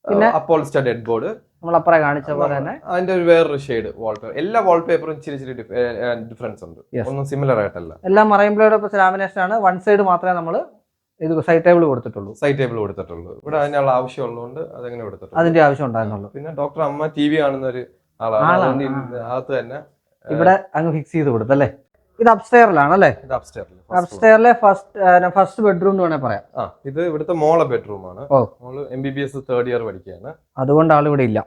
പിന്നെ അപ്പോൾസ്റ്റർഡ് ഹെഡ് ബോർഡ്, നമ്മളപ്പറ കാണിച്ച പോലെ തന്നെ അതിന്റെ ഒരു വേറൊരു ഷെയ്ഡ് വാൾപേപ്പർ. എല്ലാ വാൾപേപ്പറും ഇച്ചിരി ഡിഫറൻസ് ഉണ്ട്, ഒന്നും സിമിലർ ആയിട്ടല്ല. എല്ലാം മറൈൻ പ്ലൈയുടെ ലാമിനേഷൻ ആണ്. വൺ സൈഡ് മാത്രമേ നമ്മൾ ഇത് സൈഡ് ടേബിൾ കൊടുത്തിട്ടുള്ളൂ. ഇവിടെ അതിനുള്ള ആവശ്യമുള്ളതുകൊണ്ട് അതങ്ങനെ കൊടുത്തിട്ടുള്ളൂ. അതിന്റെ ആവശ്യം ഉണ്ടായിരുന്നുള്ളൂ. പിന്നെ ഡോക്ടർ അമ്മ TV കാണുന്ന ഒരു ആളാണ്. അകത്ത് തന്നെ ഇവിടെ അങ്ങ് ഫിക്സ് ചെയ്ത് കൊടുത്തല്ലേ. ഇത് അപ്സ്റ്റെയറിലാണ് അല്ലേ? അപ്സ്റ്റെയറിലെ ഫസ്റ്റ് ബെഡ്റൂം എന്ന് വേണേ പറയാം. ഇത് ഇവിടുത്തെ മോളെ ബെഡ്റൂം ആണ്. മോള് MBBS 3rd ഇയർ പഠിക്കുകയാണ്. അതുകൊണ്ട് ആളിവിടെ ഇല്ല.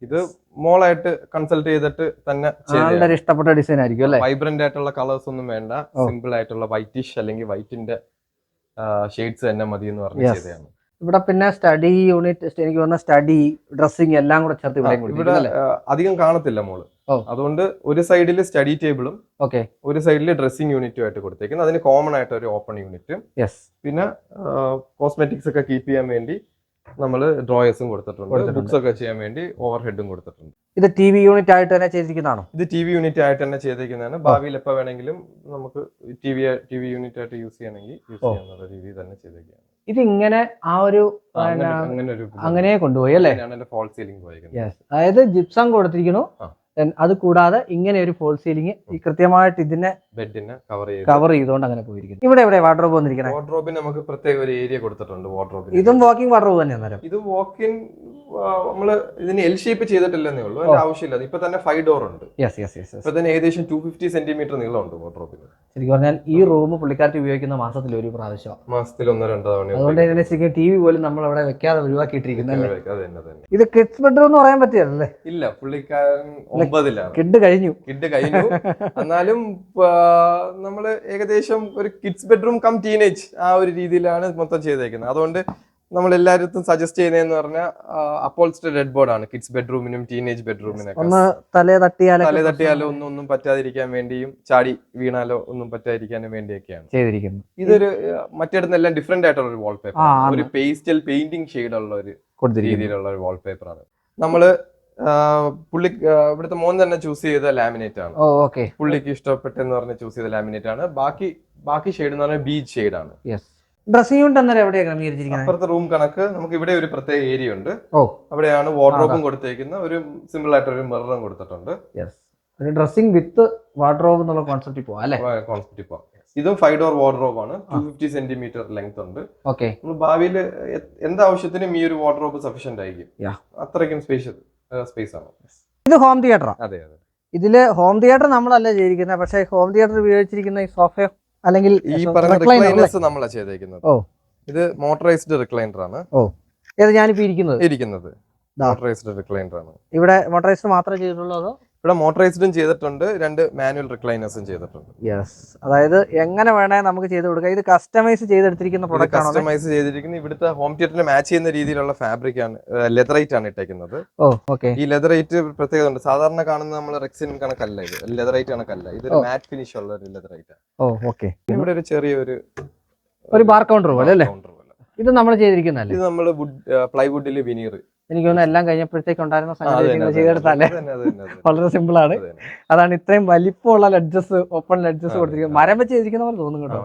ഇത് മോളായിട്ട് കൺസൾട്ട് ചെയ്തിട്ട് തന്നെ ഇഷ്ടപ്പെട്ട ഡിസൈൻ ആയിരിക്കും അല്ലേ? വൈബ്രന്റ് ആയിട്ടുള്ള കളേഴ്സ് ഒന്നും വേണ്ട, സിമ്പിൾ ആയിട്ടുള്ള വൈറ്റിഷ് അല്ലെങ്കിൽ വൈറ്റിന്റെ ഷെയ്ഡ്സ് തന്നെ മതി എന്ന് പറഞ്ഞ് ചെയ്തതാണ്. ഇവിടെ പിന്നെ സ്റ്റഡി യൂണിറ്റ്, എനിക്ക് തോന്നുന്ന സ്റ്റഡി, ഡ്രസ്സിംഗ് എല്ലാം കൂടെ ചേർത്ത് ഇവിടെ അധികം കാണത്തില്ല മോള്. അതുകൊണ്ട് ഒരു സൈഡിൽ സ്റ്റഡി ടേബിളും ഒരു സൈഡിൽ ഡ്രസ്സിംഗ് യൂണിറ്റും ആയിട്ട് കൊടുത്തേക്കുന്നത്. അതിന് കോമൺ ആയിട്ട് ഒരു ഓപ്പൺ യൂണിറ്റ്. പിന്നെ കോസ്മെറ്റിക്സ് ഒക്കെ കീപ്പ് ചെയ്യാൻ വേണ്ടി നമ്മൾ ഡ്രോയേഴ്സും കൊടുത്തിട്ടുണ്ട്. ബുക്സ് ഒക്കെ ചെയ്യാൻ വേണ്ടി ഓവർ ഹെഡും കൊടുത്തിട്ടുണ്ട്. ഇത് TV യൂണിറ്റ് ആയിട്ട് തന്നെ ചെയ്തിരിക്കുന്നതാണോ? ഇത് TV യൂണിറ്റ് ആയിട്ട് തന്നെ ചെയ്തിരിക്കുന്നതാണ്. ഭാവിയിൽ എപ്പോൾ വേണമെങ്കിലും നമുക്ക് TV യൂണിറ്റ് ആയിട്ട് യൂസ് ചെയ്യണമെങ്കിൽ യൂസ് ചെയ്യാനുള്ള രീതിയിൽ തന്നെ ചെയ്തിരിക്കുകയാണ്. ഇത് ഇങ്ങനെ ആ ഒരു അങ്ങനെ കൊണ്ടുപോയി അല്ലേ? ഫോൾ സീലിംഗ് പോയിരിക്കുന്നത്. അതായത് ജിപ്സം കൊടുത്തിരിക്കുന്നു. അത് കൂടാതെ ഇങ്ങനെ ഒരു ഫോൾ സീലിംഗ് കൃത്യമായിട്ട് ഇതിനെ ബെഡിനെ കവർ ചെയ്തുകൊണ്ട് അങ്ങനെ പോയിരിക്കുന്നു. ഇവിടെ വാർഡ്രോബ് വന്നിരിക്കുന്നത്. വാർഡ്രോബിന് നമുക്ക് പ്രത്യേക ഒരു ഏരിയ കൊടുത്തിട്ടുണ്ട്. വാർഡ്രോബിന് ഇതും വാക്കിംഗ് വാർഡ്രോബ് തന്നെയാണ്. ഇത് വാക്കിൻ നമ്മള് ഇതിന് എൽ ഷേപ്പ് ചെയ്തിട്ടില്ലെന്നേ ഉള്ളൂ. അതിന്റെ ആവശ്യമില്ല. ഇപ്പൊ തന്നെ 5 ഡോർ ഉണ്ട്. ഇപ്പൊ തന്നെ ഏകദേശം 250 സെന്റിമീറ്റർ നീളമുണ്ട് വാർഡ്രോബിന്. ശരിക്കും പറഞ്ഞാൽ ഈ റൂം പുള്ളിക്കാർക്ക് ഉപയോഗിക്കുന്ന മാസത്തിൽ ഒരു പ്രാവശ്യം, മാസത്തിൽ 1-2 തവണ. അതുകൊണ്ട് തന്നെ ശരിക്കും TV പോലും നമ്മൾ അവിടെ വെക്കാതെ ഒഴിവാക്കിയിട്ടിരിക്കുന്നത്. ഇത് കിഡ്സ് ബെഡ്റൂം എന്ന് പറയാൻ പറ്റില്ലല്ലേ? ഇല്ല, പുള്ളിക്കാരൻ 9ലാണ്. കിഡ് കഴിഞ്ഞു. എന്നാലും നമ്മള് ഏകദേശം ഒരു കിഡ്സ് ബെഡ്റൂം കം ടീനേജ് ആ ഒരു രീതിയിലാണ് മൊത്തം ചെയ്തേക്കുന്നത്. അതുകൊണ്ട് നമ്മൾ എല്ലാവരും സജസ്റ്റ് ചെയ്യുന്നതെന്ന് പറഞ്ഞാൽ അപ്പോൾസ്റ്റർ ഡെഡ് ബോർഡാണ് കിഡ്സ് ബെഡ്റൂമിനും ടീനേജ് ബെഡ്റൂമിനൊക്കെ. ഒന്ന് തലേ തട്ടിയാലോ ഒന്നും പറ്റാതിരിക്കാൻ വേണ്ടിയും ചാടി വീണാലോ ഒന്നും പറ്റാതിരിക്കാനും വേണ്ടിയൊക്കെയാണ് ചെയ്തിരിക്കുന്നു. ഇതൊരു മറ്റേടന്നെല്ലാം ഡിഫറെന്റ് ആയിട്ടുള്ള ഒരു വാൾപേപ്പർ, ഒരു പേസ്റ്റൽ പെയിന്റിംഗ് ഷെയ്ഡ് ഉള്ള ഒരു രീതിയിലുള്ള ഒരു വാൾപേപ്പർ ആണ്. നമ്മള് ഇവിടുത്തെ മോൻ തന്നെ ചൂസ് ചെയ്ത ലാമിനേറ്റ് ആണ്. പുള്ളിക്ക് ഇഷ്ടപ്പെട്ടെന്ന് പറഞ്ഞ് ചൂസ് ചെയ്ത ലാമിനേറ്റ് ആണ്. ബാക്കി ഷെയ്ഡ് എന്ന് പറഞ്ഞാൽ ബീച്ച് ഷെയ്ഡ് ആണ്. ഡ്രസ്സിംഗ് യൂണിറ്റ് അന്നേരം എവിടെയാണ് ക്രമീകരിച്ചിരിക്കുന്നത്? അപ്പുറത്തെ റൂം കണക്ക് നമുക്ക് ഇവിടെ ഒരു പ്രത്യേക ഏരിയ ഉണ്ട്. അവിടെയാണ് വാർഡ്രോബും കൊടുത്തേക്കുന്ന, ഒരു സിമ്പിൾ ആയിട്ട് ഒരു മിററും കൊടുത്തിട്ടുണ്ട്. ഡ്രസ്സിംഗ് വിത്ത് വാർഡ്രോബ് എന്നുള്ള കോൺസെപ്റ്റിൽ പോവാം അല്ലേ? കോൺസെപ്റ്റിൽ പോവാം. ഇതും 5 ഡോർ വാർഡ്രോബ് ആണ്. 250 സെന്റിമീറ്റർ ലെങ്ത് ഉണ്ട്. നമ്മൾ ഭാവിയിൽ എന്താവശ്യത്തിനും ഈ ഒരു വാർഡ്രോബ് സഫീഷ്യന്റ് ആയിരിക്കും. അത്രയ്ക്കും സ്പേസ് ആണ്. ഇത് ഹോം തിയേറ്ററാണ്. അതെ. ഇതില് ഹോം തിയേറ്റർ നമ്മളല്ല ചെയ്തിരിക്കുന്നത്, പക്ഷേ ഹോം തിയേറ്റർ ഉപയോഗിച്ചിരിക്കുന്ന ഈ സോഫയോ അല്ലെങ്കിൽ ഈ പറഞ്ഞ റിക്ലൈനേഴ്സ് നമ്മളാ ചെയ്തേക്കുന്നത്. ഇത് മോട്ടറൈസ്ഡ് റിക്ലൈനർ ആണ്. ഞാനിപ്പോ ഇരിക്കുന്നത് മോട്ടറൈസ്ഡ് റിക്ലൈനർ ആണ്. ഇവിടെ മോട്ടറൈസ്ഡ് മാത്രമേ ചെയ്തിട്ടുള്ളൂ അതോ? ഇവിടെ മോട്ടറൈസ്ഡും ചെയ്തിട്ടുണ്ട്, 2 മാനുവൽ റിക്ലൈനേഴ്സും ചെയ്തിട്ടുണ്ട്. അതായത് എങ്ങനെ വേണേ നമുക്ക് ചെയ്ത് കൊടുക്കാം. ഇത് കസ്റ്റമൈസ് ചെയ്തെടുത്തിരിക്കുന്ന പ്രൊഡക്റ്റ് ആണ്. കസ്റ്റമൈസ് ചെയ്തിരിക്കുന്നത് ഇവിടുത്തെ ഹോം തിയേറ്ററിന് മാച്ച് ചെയ്യുന്ന രീതിയിലുള്ള ഫാബ്രിക് ആണ്, ലെതറൈറ്റ് ആണ് ഇട്ടേക്കുന്നത്. ഈ ലെതറൈറ്റ് പ്രത്യേകത ഉണ്ട്. സാധാരണ കാണുന്ന നമ്മൾ റെക്സിൻ കണക്കല്ല, ഇത് ലെതറൈറ്റ് കണക്കല്ല. ഇതൊരു മാറ്റ് ഫിനിഷ് ഉള്ള ഒരു ലെതറൈറ്റ് ആണ്. ഇവിടെ ഒരു ചെറിയൊരു ബാർ കൗണ്ടർ പോലെ അല്ലേ? ഇത് നമ്മൾ ചെയ്തിരിക്കുന്നല്ലേ? ഇത് നമ്മൾ പ്ലൈവുഡിൽ വിനീർ. എനിക്ക് തോന്നുന്നു എല്ലാം കഴിഞ്ഞപ്പോഴത്തേക്ക് ഉണ്ടായിരുന്ന സംഗതി ചെയ്തെടുത്തല്ലേ? വളരെ സിമ്പിൾ ആണ്. അതാണ് ഇത്രയും വലിപ്പമുള്ള ലെഡ്ജസ്, ഓപ്പൺ ലെഡ്ജസ് കൊടുത്തിരിക്കുന്നത്. മരം വെച്ച് ചെയ്തിരിക്കുന്ന പോലെ തോന്നും കേട്ടോ.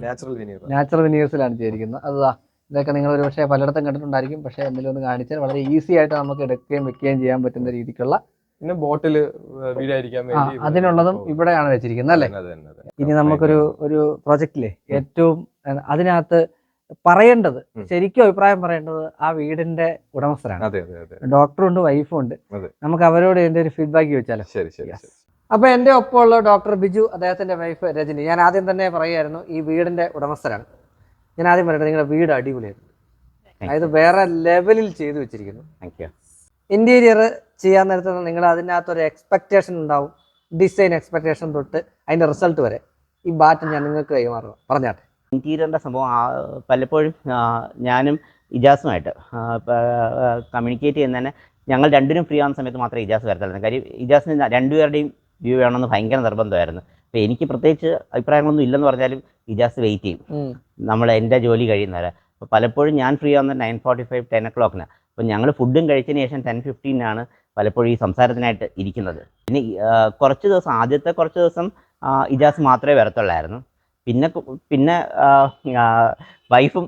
നാച്ചുറൽ വിനീഴ്സിലാണ് ചെയ്തിരിക്കുന്നത്. അതാ ഇതൊക്കെ നിങ്ങൾ ഒരു പക്ഷേ പലയിടത്തും കണ്ടിട്ടുണ്ടായിരിക്കും. പക്ഷേ എന്തെങ്കിലും ഒന്ന് കാണിച്ചാൽ വളരെ ഈസി ആയിട്ട് നമുക്ക് എടുക്കുകയും വെക്കുകയും ചെയ്യാൻ പറ്റുന്ന രീതിക്കുള്ള, പിന്നെ ബോട്ടില് വീഴാതിരിക്കാൻ വേണ്ടി അതിനുള്ളതും ഇവിടെയാണ് വെച്ചിരിക്കുന്നത് അല്ലേ? ഇനി നമുക്കൊരു പ്രോജക്റ്റിലെ ഏറ്റവും അതിനകത്ത് പറയേണ്ടത്, ശരിക്കും അഭിപ്രായം പറയേണ്ടത് ആ വീടിന്റെ ഉടമസ്ഥരാണ്. ഡോക്ടറും ഉണ്ട്, വൈഫും ഉണ്ട്. നമുക്ക് അവരോട് എന്റെ ഒരു ഫീഡ്ബാക്ക് ചോദിച്ചാലോ? അപ്പൊ എന്റെ ഒപ്പമുള്ള ഡോക്ടർ ബിജു, അദ്ദേഹത്തിന്റെ വൈഫ് രജനി. ഞാൻ ആദ്യം തന്നെ പറയായിരുന്നു, ഈ വീടിന്റെ ഉടമസ്ഥരാണ്. ഞാൻ ആദ്യം പറയട്ടെ, നിങ്ങളുടെ വീട് അടിപൊളിയായിരുന്നു. അതായത് വേറെ ലെവലിൽ ചെയ്തു വെച്ചിരിക്കുന്നു. ഇന്റീരിയർ ചെയ്യാൻ നേരത്തെ നിങ്ങൾ അതിനകത്തൊരു എക്സ്പെക്ടേഷൻ ഉണ്ടാവും. ഡിസൈൻ എക്സ്പെക്ടേഷൻ തൊട്ട് അതിന്റെ റിസൾട്ട് വരെ ഈ ബാറ്റ് ഞാൻ നിങ്ങൾക്ക് കൈമാറുക. പറഞ്ഞാട്ടെ. ഇന്റീരിയറിൻ്റെ സംഭവം പലപ്പോഴും ഞാനും ഇജാസുമായിട്ട് കമ്മ്യൂണിക്കേറ്റ് ചെയ്യുന്നതന്നെ ഞങ്ങൾ രണ്ടിനും ഫ്രീ ആവുന്ന സമയത്ത് മാത്രമേ ഇജാസ് വരത്തുള്ളൂ. കാര്യം ഇജാസിന് രണ്ടുപേരുടെയും വ്യൂ വേണമെന്ന് ഭയങ്കര നിർബന്ധമായിരുന്നു. അപ്പോൾ എനിക്ക് പ്രത്യേകിച്ച് അഭിപ്രായങ്ങളൊന്നും ഇല്ലെന്ന് പറഞ്ഞാലും ഇജാസ് വെയിറ്റ് ചെയ്യും എൻ്റെ ജോലി കഴിയുന്നവരെ. അപ്പോൾ പലപ്പോഴും ഞാൻ ഫ്രീ ആവുന്നത് 9:45, 10 o'clock. അപ്പോൾ ഞങ്ങൾ ഫുഡും കഴിച്ചതിന് ശേഷം 10:15 പലപ്പോഴും ഈ സംസാരത്തിനായിട്ട് ഇരിക്കുന്നത്. പിന്നെ ആദ്യത്തെ കുറച്ച് ദിവസം ഇജാസ് മാത്രമേ വരത്തുള്ളായിരുന്നു. പിന്നെ വൈഫും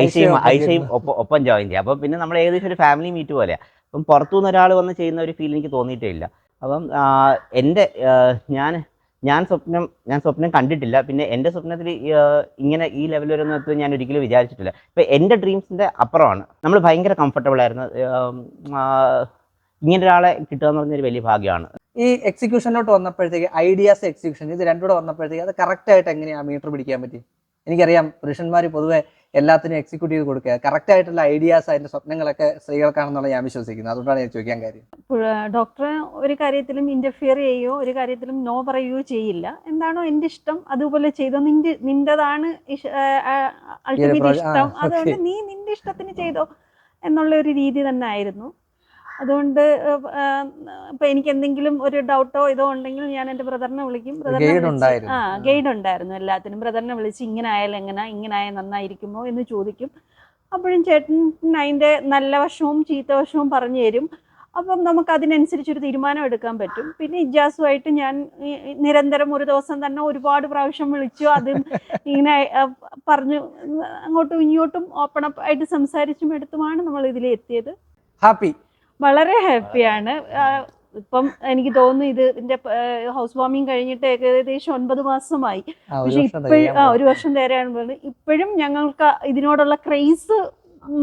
ഐഷയും ഒപ്പം ജോയിൻ ചെയ്യാം. അപ്പം പിന്നെ നമ്മൾ ഏകദേശം ഒരു ഫാമിലി മീറ്റ് പോലെയാണ്. അപ്പം പുറത്തുനിന്ന് ഒരാൾ വന്ന് ചെയ്യുന്ന ഒരു ഫീൽ എനിക്ക് തോന്നിയിട്ടേ ഇല്ല. അപ്പം ഞാൻ സ്വപ്നം കണ്ടിട്ടില്ല. പിന്നെ എൻ്റെ സ്വപ്നത്തിൽ ഇങ്ങനെ ഈ ലെവൽ വരെ ഒന്നും എത്തും ഞാൻ ഒരിക്കലും വിചാരിച്ചിട്ടില്ല. ഇപ്പം എൻ്റെ ഡ്രീംസിൻ്റെ അപ്പുറമാണ്. നമ്മൾ ഭയങ്കര കംഫർട്ടബിൾ ആയിരുന്നു. ഇങ്ങനെ ഒരാളെ കിട്ടുക എന്ന് പറഞ്ഞൊരു വലിയ ഭാഗ്യമാണ്. ഈ എക്സിക്യൂഷനിലോട്ട് വന്നപ്പോഴത്തേക്ക്, ഐഡിയാസ് എക്സിക്യൂഷൻ ഇത് രണ്ടുകൂടെ വന്നപ്പോഴത്തേക്ക് അത് കറക്റ്റായിട്ട് എങ്ങനെയാണ് മീറ്റർ പിടിക്കാൻ പറ്റി? എനിക്കറിയാം പുരുഷന്മാർ പൊതുവെ എല്ലാത്തിനും എക്സിക്യൂട്ട് ചെയ്ത് കൊടുക്കുക. കറക്റ്റായിട്ടുള്ള ഐഡിയാസ്, അതിൻ്റെ സ്വപ്നങ്ങളൊക്കെ സ്ത്രീകൾക്കാണെന്നുള്ള ഞാൻ വിശ്വസിക്കുന്നത്. അതുകൊണ്ടാണ് ഞാൻ ചോദിക്കാൻ കാര്യം. ഡോക്ടർ ഒരു കാര്യത്തിലും ഇന്റർഫിയർ ചെയ്യുകയോ ഒരു കാര്യത്തിലും നോ പറയുകയോ ചെയ്യില്ല. എന്താണോ എൻ്റെ ഇഷ്ടം അതുപോലെ ചെയ്തോ, നിന്റേതാണ് അൾട്ടിമേറ്റ് ഇഷ്ടം, അതുകൊണ്ട് നീ നിന്റെ ഇഷ്ടത്തിന് ചെയ്തോ എന്നുള്ള ഒരു രീതി തന്നെ ആയിരുന്നു. അതുകൊണ്ട് ഇപ്പം എനിക്ക് എന്തെങ്കിലും ഒരു ഡൗട്ടോ ഇതോ ഉണ്ടെങ്കിൽ ഞാൻ എൻ്റെ ബ്രദറിനെ വിളിക്കും. ഗൈഡ് ഉണ്ടായിരുന്നു എല്ലാത്തിനും. ബ്രദറിനെ വിളിച്ച് ഇങ്ങനെ ആയാലും ഇങ്ങനെ ആയാൽ നന്നായിരിക്കുമോ എന്ന് ചോദിക്കും. അപ്പോഴും ചേട്ടൻ അതിൻ്റെ നല്ല വശവും ചീത്ത വശവും പറഞ്ഞു തരും. അപ്പം നമുക്ക് അതിനനുസരിച്ചൊരു തീരുമാനം എടുക്കാൻ പറ്റും. പിന്നെ ഇജാസുമായിട്ട് ഞാൻ നിരന്തരം ഒരു ദിവസം തന്നെ ഒരുപാട് പ്രാവശ്യം വിളിച്ചു. അതും ഇങ്ങനെ പറഞ്ഞു അങ്ങോട്ടും ഇങ്ങോട്ടും ഓപ്പൺ അപ്പ് ആയിട്ട് സംസാരിച്ചും എടുത്തുമാണ് നമ്മൾ ഇതിലെത്തിയത്. വളരെ ഹാപ്പിയാണ്. ഇപ്പം എനിക്ക് തോന്നുന്നു ഇതിന്റെ ഹൗസ് വാമിങ് കഴിഞ്ഞിട്ട് ഏകദേശം 9 മാസമായി. പക്ഷെ ഇപ്പോഴും 1 വർഷം നേരെയാണ് പറഞ്ഞത്. ഇപ്പോഴും ഞങ്ങൾക്ക് ഇതിനോടുള്ള ക്രേസ്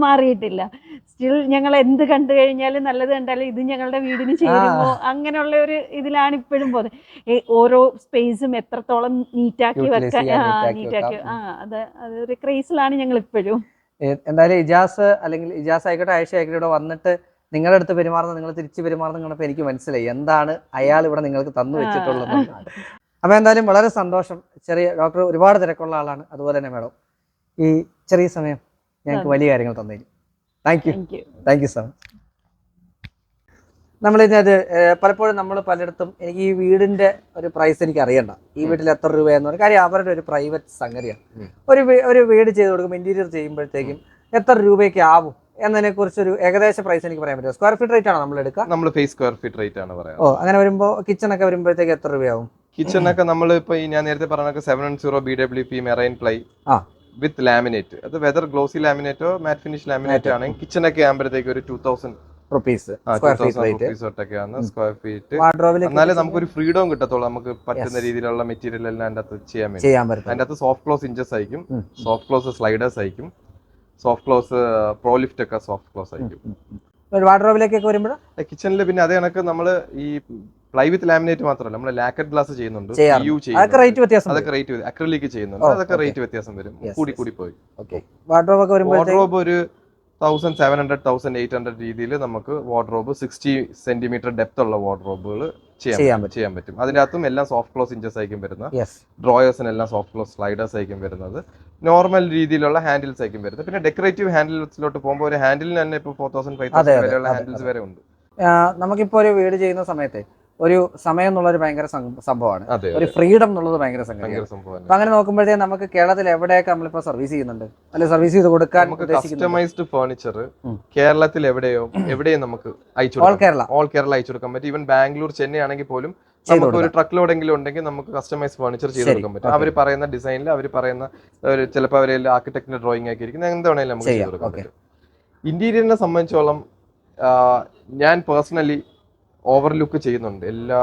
മാറിയിട്ടില്ല. സ്റ്റിൽ ഞങ്ങൾ എന്ത് കണ്ടു കഴിഞ്ഞാലും നല്ലത് കണ്ടാലും ഇത് ഞങ്ങളുടെ വീടിന് ചേരുമോ അങ്ങനെയുള്ള ഒരു ഇതിലാണ് ഇപ്പോഴും പോകുന്നത്. ഓരോ സ്പേസും എത്രത്തോളം നീറ്റാക്കി വെക്കാൻ അതൊരു ക്രേസിലാണ് ഞങ്ങൾ ഇപ്പോഴും. എന്തായാലും ഇജാസ് ആയിക്കോട്ടെ, ആയിഷ ആയിക്കോട്ടെ ഇവിടെ വന്നിട്ട് നിങ്ങളുടെ അടുത്ത് പെരുമാറുന്നത്, നിങ്ങൾ തിരിച്ച് പെരുമാറുന്നത് കണ്ടപ്പോൾ എനിക്ക് മനസ്സിലായി എന്താണ് അയാൾ ഇവിടെ നിങ്ങൾക്ക് തന്നു വെച്ചിട്ടുള്ളത്. അപ്പോൾ എന്തായാലും വളരെ സന്തോഷം. ഡോക്ടർ ഒരുപാട് തിരക്കുള്ള ആളാണ്. അതുപോലെ തന്നെ മാഡം ഈ ചെറിയ സമയം ഞങ്ങൾക്ക് വലിയ കാര്യങ്ങൾ തന്നതിന്. Thank you. Thank you so much. നമ്മളിതിനകത്ത് പലപ്പോഴും നമ്മൾ പലയിടത്തും എനിക്ക് ഈ വീടിന്റെ ഒരു പ്രൈസ് എനിക്ക് അറിയണ്ട, ഈ വീട്ടിൽ എത്ര രൂപയെന്ന് പറഞ്ഞ കാര്യം അവരുടെ ഒരു പ്രൈവറ്റ് സംഗതിയാണ്. ഒരു വീട് ചെയ്ത് കൊടുക്കുമ്പോൾ ഇന്റീരിയർ ചെയ്യുമ്പോഴത്തേക്കും എത്ര രൂപയ്ക്ക് ആവും എന്നതിനെ കുറിച്ചൊരു ഏകദേശ പ്രൈസ് എനിക്ക് പറയാൻ പറ്റുമോ? സ്ക്വയർ ഫീറ്റ് റേറ്റ് ആണോ നമ്മൾ എടുക്കുക? നമ്മൾ ഫേസ് സ്ക്വയർ ഫീറ്റ് റേറ്റ് ആണ് പറയാം. ഓ, അങ്ങനെ വരുമ്പോൾ കിച്ചൺ ഒക്കെ വരുമ്പോഴത്തേക്ക് എത്ര രൂപയാവും? കിച്ചൺ ഒക്കെ നമ്മൾ ഇപ്പൊ ഞാൻ നേരത്തെ പറഞ്ഞ 710 BWP മെറൈൻ പ്ലൈ വിത്ത് ലാമിനേറ്റ്, അത് വെദർ ഗ്ലോസി ലാമിനേറ്റോ മാറ്റ് ഫിനിഷ് ലാമിനേറ്റ് ആണെങ്കിൽ കിച്ചൺ ഒക്കെ ആകുമ്പോഴത്തേക്ക് ഒരു 2000 റുപ്പീസ് സ്ക്വയർ ഫീറ്റ്. എന്നാലേ നമുക്കൊരു ഫ്രീഡം കിട്ടത്തുള്ളൂ, നമുക്ക് പറ്റുന്ന രീതിയിലുള്ള മെറ്റീരിയൽ എല്ലാം അതിന്റെ അകത്ത് ചെയ്യാൻ പറ്റും. അതിന്റെ അകത്ത് സോഫ്റ്റ് ക്ലോസ് ഇഞ്ചസ് ആയിരിക്കും, സോഫ്റ്റ് ക്ലോസ് സ്ലൈഡേഴ്സ് ആയിരിക്കും, സോഫ്റ്റ് ക്ലോസ് പ്രോ ലിഫ്റ്റ് ഒക്കെ സോഫ്റ്റ് ക്ലോസ് ആയിരിക്കും. വാർഡ്രോബിലേക്കൊക്കെ വരുമ്പോൾ കിച്ചണിൽ പിന്നെ അതേ കണക്ക് നമ്മള് ഈ പ്ലൈ വിത്ത് ലാമിനേറ്റ് മാത്രമല്ല നമ്മൾ ലാക്കറ്റ് ഗ്ലാസ് ചെയ്യുന്നുണ്ട്, അതൊക്കെ റേറ്റ് വ്യത്യാസം, അതൊക്കെ റേറ്റ് അക്രിലിക് ചെയ്യുന്നുണ്ട്, അതൊക്കെ റേറ്റ് വ്യത്യാസം വരും, കൂടി പോയി. വാർഡ്രോബ് ഒക്കെ വരുമ്പോൾ വാർഡ്രോബ് ഒരു 1700 1800 രീതിയിൽ നമുക്ക് വാർഡ്രോബ് 60 സെന്റിമീറ്റർ ഡെപ്ത് ഉള്ള വാർഡ്രോബുകൾ ചെയ്യാൻ പറ്റും. അതിന്റെ അകത്തും എല്ലാം സോഫ്റ്റ് ക്ലോസ് ഇഞ്ചസ് ആയിരിക്കും വരുന്നത്, ഡ്രോയേഴ്സിനെല്ലാം സോഫ്റ്റ് ക്ലോസ് സ്ലൈഡേഴ്സ് ആയിരിക്കും വരുന്നത്, നോർമൽ രീതിയിലുള്ള ഹാൻഡിൽസ് ആയിരിക്കും വരുന്നത്. പിന്നെ ഡെക്കറേറ്റീവ് ഹാൻഡിൽസിലോട്ട് പോകുമ്പോൾ ഒരു ഹാൻഡിലിന് തന്നെ ഇപ്പോൾ 4000 5000 വരെയുള്ള ഹാൻഡിൽസ് വരെ ഉണ്ട്. നമുക്കിപ്പോ ഒരു വീട് ചെയ്യുന്ന സമയത്ത് ഒരു സമയം എന്നുള്ളൊരു ഭയങ്കര സംഭവമാണ്, ഒരു ഫ്രീഡം എന്നുള്ളത് ഭയങ്കര സംഭവമാണ്. അപ്പൊ അങ്ങനെ നോക്കുമ്പോഴത്തേക്ക് നമുക്ക് കേരളത്തിൽ എവിടെയൊക്കെ നമ്മളിപ്പോ സർവീസ് ചെയ്യുന്നുണ്ട്, അല്ലെ സർവീസ് ചെയ്ത് കൊടുക്കാൻ കസ്റ്റമൈസ്ഡ് ഫർണിച്ചർ കേരളത്തിൽ എവിടെയും നമുക്ക് ഓൾ കേരള അയച്ചു കൊടുക്കാൻ പറ്റും. ഈവൻ ബാംഗ്ലൂർ ചെന്നൈ ആണെങ്കിൽ പോലും നമുക്ക് ഒരു ട്രക്ക് ലോഡെങ്കിലും ഉണ്ടെങ്കിൽ നമുക്ക് കസ്റ്റമൈസ് ഫർണിച്ചർ ചെയ്ത് കൊടുക്കാൻ പറ്റും. അവർ പറയുന്ന ഡിസൈനിൽ അവർ പറയുന്ന ചിലപ്പോൾ അവരെ ആർക്കിടെക്ടിന്റെ ഡ്രോയിങ് ആക്കി ഇരിക്കുന്നത് എന്താണെങ്കിലും നമുക്ക് ചെയ്ത് കൊടുക്കാൻ പറ്റും. ഇന്റീരിയറിനെ സംബന്ധിച്ചോളം ഞാൻ പേഴ്സണലി ഓവർലുക്ക് ചെയ്യുന്നുണ്ട്, എല്ലാ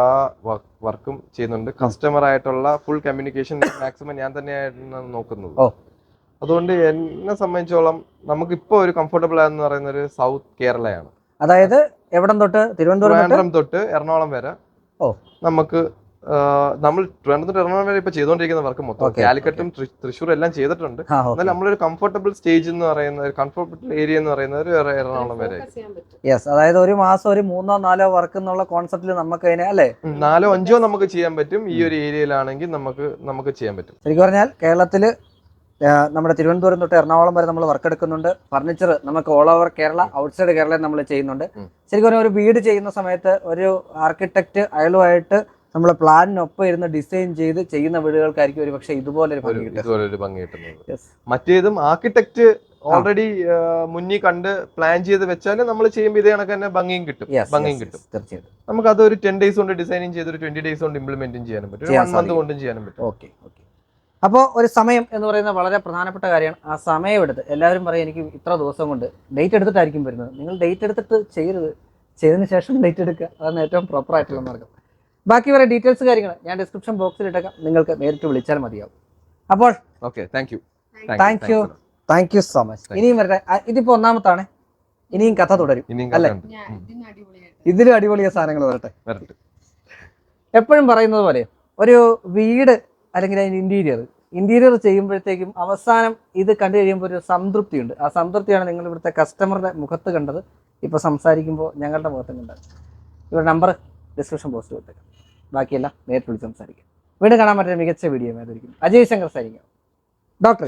വർക്കും ചെയ്യുന്നുണ്ട്. കസ്റ്റമർ ആയിട്ടുള്ള ഫുൾ കമ്മ്യൂണിക്കേഷൻ മാക്സിമം ഞാൻ തന്നെയാണ് നോക്കുന്നത്. അതുകൊണ്ട് എന്നെ സംബന്ധിച്ചോളം നമുക്കിപ്പോ ഒരു കംഫർട്ടബിൾ ആയെന്ന് പറയുന്ന ഒരു സൗത്ത് കേരളയാണ്. അതായത് എവിടം തൊട്ട് ട്രിവാൻഡ്രം തൊട്ട് എറണാകുളം വരെ നമുക്ക് നമ്മൾ എറണാകുളം വരെ ഇപ്പൊ ചെയ്തുകൊണ്ടിരിക്കുന്ന വർക്ക് മൊത്തം കാലിക്കറ്റും തൃശ്ശൂർ എല്ലാം ചെയ്തിട്ടുണ്ട്. എന്നാൽ നമ്മളൊരു കംഫർട്ടബിൾ സ്റ്റേജ് എന്ന് പറയുന്ന ഒരു കംഫർട്ടബിൾ ഏരിയ എന്ന് പറയുന്നത് ഒരു എറണാകുളം വരെ. അതായത് ഒരു മാസം ഒരു 3 or 4 വർക്ക് എന്നുള്ള കോൺസെപ്റ്റിൽ നമുക്ക് അതിനെ അല്ലെ 4 or 5 നമുക്ക് ചെയ്യാൻ പറ്റും. ഈ ഒരു ഏരിയയിലാണെങ്കിൽ നമുക്ക് ചെയ്യാൻ പറ്റും. ശരിക്കും പറഞ്ഞാൽ കേരളത്തില് നമ്മുടെ തിരുവനന്തപുരം തൊട്ട് എറണാകുളം വരെ നമ്മൾ വർക്ക് എടുക്കുന്നുണ്ട്. ഫർണിച്ചർ നമുക്ക് ഓൾ ഓവർ കേരള, ഔട്ട്സൈഡ് കേരളയിൽ നമ്മൾ ചെയ്യുന്നുണ്ട്. ശരിക്കും പറഞ്ഞാൽ ഒരു വീട് ചെയ്യുന്ന സമയത്ത് ഒരു ആർക്കിടെക്ട് അയാളുമായിട്ട് നമ്മൾ പ്ലാനിനൊപ്പം ഇരുന്ന് ഡിസൈൻ ചെയ്ത് ചെയ്യുന്ന വീടുകൾക്കായിരിക്കും ഒരു പക്ഷേ ഇതുപോലൊരു ഭംഗി കിട്ടുന്നത്. മറ്റേതും ആർക്കിടെക്ട് ഓൾറെഡി മുന്നിൽ കണ്ട് പ്ലാൻ ചെയ്ത് വെച്ചാൽ നമ്മൾ ചെയ്യുമ്പോൾ ഇതേ കണക്ക് തന്നെ ഭംഗിയും കിട്ടും. തീർച്ചയായിട്ടും നമുക്ക് അത് ഒരു 10 days കൊണ്ട് ഡിസൈനിങ് ചെയ്ത് ഒരു 20 days കൊണ്ട് ഇംപ്ലിമെന്റും ചെയ്യാനും പറ്റും, 1 month കൊണ്ടും ചെയ്യാനും പറ്റും. ഓക്കെ. അപ്പോൾ ഒരു സമയം എന്ന് പറയുന്നത് വളരെ പ്രധാനപ്പെട്ട കാര്യമാണ്. ആ സമയം എടുത്ത് എല്ലാവരും പറയും എനിക്ക് ഇത്ര ദിവസം കൊണ്ട് ഡേറ്റ് എടുത്തിട്ടായിരിക്കും വരുന്നത്. നിങ്ങൾ ഡേറ്റ് എടുത്തിട്ട് ചെയ്യരുത്, ചെയ്തതിന് ശേഷം ഡേറ്റ് എടുക്കുക, അതാണ് ഏറ്റവും പ്രോപ്പർ ആയിട്ടുള്ള മാർഗം. ബാക്കി വരെ ഡീറ്റെയിൽസ് കാര്യങ്ങൾ ഞാൻ ഡിസ്ക്രിപ്ഷൻ ബോക്സിൽ ഇട്ടേക്കാം, നിങ്ങൾക്ക് നേരിട്ട് വിളിച്ചാൽ മതിയാവും. അപ്പോൾ താങ്ക് യു സോ മച്ച്. ഇനിയും വരട്ടെ. ഇതിപ്പോ ഒന്നാമത്താണ്, ഇനിയും കഥ തുടരും അല്ലേ? ഇതിലും അടിപൊളിയ സാധനങ്ങൾ വരട്ടെ. എപ്പോഴും പറയുന്നത് പോലെ ഒരു വീട് അല്ലെങ്കിൽ അതിന്റെ ഇന്റീരിയർ ചെയ്യുമ്പോഴത്തേക്കും അവസാനം ഇത് കണ്ടു കഴിയുമ്പോൾ ഒരു സംതൃപ്തിയുണ്ട്. ആ സംതൃപ്തിയാണ് നിങ്ങൾ ഇവിടുത്തെ കസ്റ്റമറുടെ മുഖത്ത് കണ്ടത്, ഇപ്പൊ സംസാരിക്കുമ്പോൾ ഞങ്ങളുടെ മുഖത്തും കണ്ടത്. ഇവരുടെ നമ്പർ ഡിസ്ക്രിപ്ഷൻ ബോക്സിൽ കൊടുത്തേക്കാം, ബാക്കിയെല്ലാം നേരിട്ട് വിളിച്ച് സംസാരിക്കാം. വീണ്ടും കാണാൻ പറ്റുന്ന മികച്ച വീഡിയോ ആയിരിക്കും. അജയ് ശങ്കർ സാരിക്കും, ഡോക്ടർ.